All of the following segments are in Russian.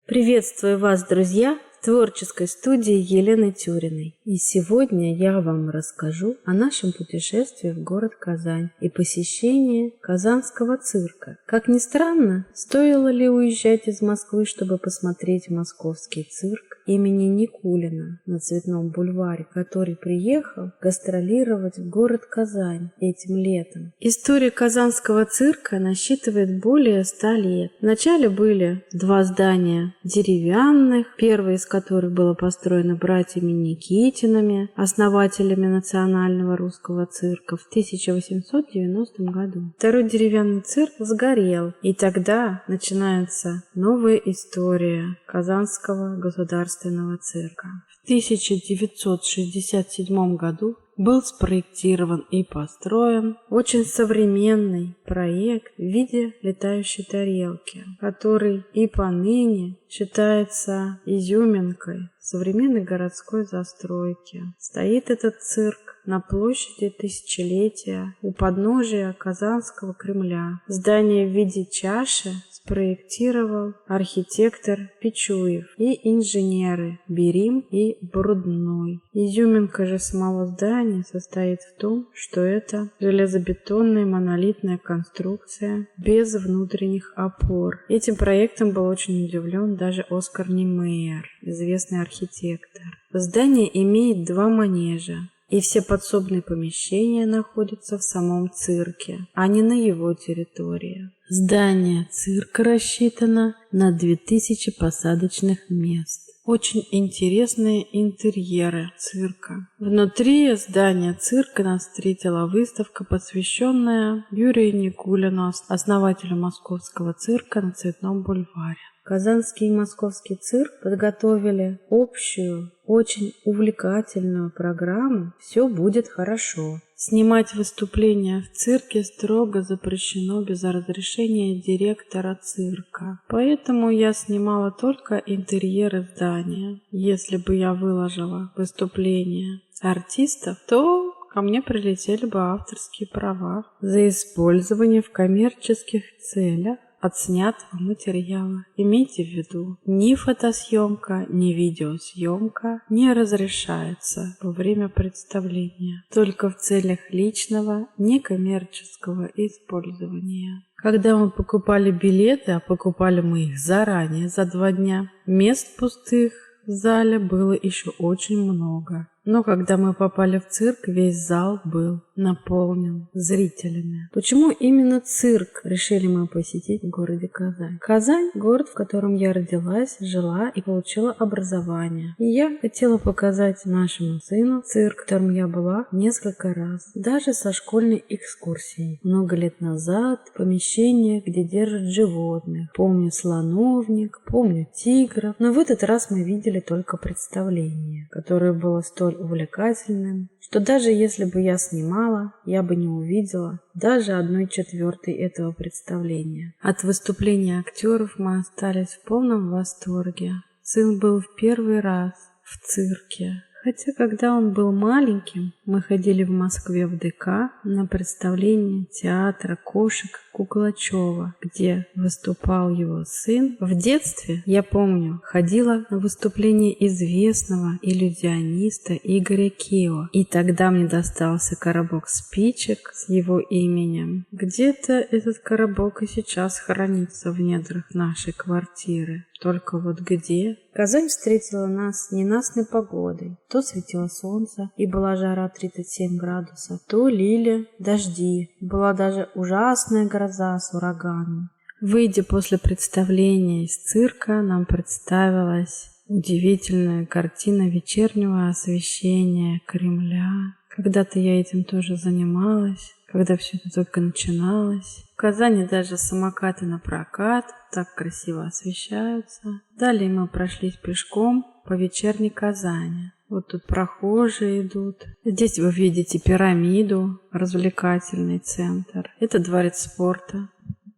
Приветствую вас, друзья, в творческой студии Елены Тюриной. И сегодня я вам расскажу о нашем путешествии в город Казань и посещении Казанского цирка. Как ни странно, стоило ли уезжать из Москвы, чтобы посмотреть московский цирк имени Никулина на Цветном бульваре, который приехал гастролировать в город Казань этим летом. История Казанского цирка насчитывает более 100 лет. Вначале были два здания деревянных, первое из которых было построено братьями Никитинами, основателями Национального русского цирка в 1890 году. Второй деревянный цирк сгорел, и тогда начинается новая история Казанского государственного цирка. В 1967 году был спроектирован и построен очень современный проект в виде летающей тарелки, который и поныне считается изюминкой современной городской застройки. Стоит этот цирк на площади Тысячелетия у подножия Казанского Кремля. Здание в виде чаши спроектировал архитектор Пичуев и инженеры Берим и Брудной. Изюминка же самого здания состоит в том, что это железобетонная монолитная конструкция без внутренних опор. Этим проектом был очень удивлен даже Оскар Немейер, известный архитектор. Здание имеет два манежа, и все подсобные помещения находятся в самом цирке, а не на его территории. Здание цирка рассчитано на 2000 посадочных мест. Очень интересные интерьеры цирка. Внутри здания цирка нас встретила выставка, посвященная Юрию Никулину, основателю московского цирка на Цветном бульваре. Казанский и московский цирк подготовили общую, очень увлекательную программу «Все будет хорошо». Снимать выступления в цирке строго запрещено без разрешения директора цирка. Поэтому я снимала только интерьеры здания. Если бы я выложила выступления артистов, то ко мне прилетели бы авторские права за использование в коммерческих целях отснятого материала. Имейте в виду, ни фотосъемка, ни видеосъемка не разрешается во время представления, только в целях личного, некоммерческого использования. Когда мы покупали билеты, а покупали мы их заранее, за 2 дня, мест пустых в зале было еще очень много. Но когда мы попали в цирк, весь зал был наполнен зрителями. Почему именно цирк решили мы посетить в городе Казань? Казань – город, в котором я родилась, жила и получила образование. И я хотела показать нашему сыну цирк, в котором я была несколько раз, даже со школьной экскурсией. Много лет назад помещение, где держат животных. Помню слоновник, помню тигров, но в этот раз мы видели только представление, которое было столь увлекательным, что даже если бы я снимала, я бы не увидела даже 1/4 этого представления. От выступления актеров мы остались в полном восторге. Сын был в первый раз в цирке. Хотя, когда он был маленьким, мы ходили в Москве в ДК на представление театра кошек Куклачева, где выступал его сын. В детстве, я помню, ходила на выступление известного иллюзиониста Игоря Кио. И тогда мне достался коробок спичек с его именем. Где-то этот коробок и сейчас хранится в недрах нашей квартиры. Только вот где? Казань встретила нас ненастной погодой. То светило солнце и была жара 37 градусов, то лили дожди. Была даже ужасная гроза с ураганом. Выйдя после представления из цирка, нам представилась удивительная картина вечернего освещения Кремля. Когда-то я этим тоже занималась, когда все это только начиналось. В Казани даже самокаты на прокат так красиво освещаются. Далее мы прошлись пешком по вечерней Казани. Вот тут прохожие идут. Здесь вы видите пирамиду, развлекательный центр. Это дворец спорта,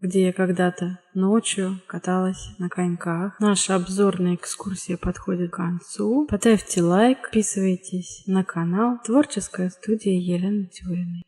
где я когда-то ночью каталась на коньках. Наша обзорная экскурсия подходит к концу. Поставьте лайк, подписывайтесь на канал Творческая студия Елены Тюриной.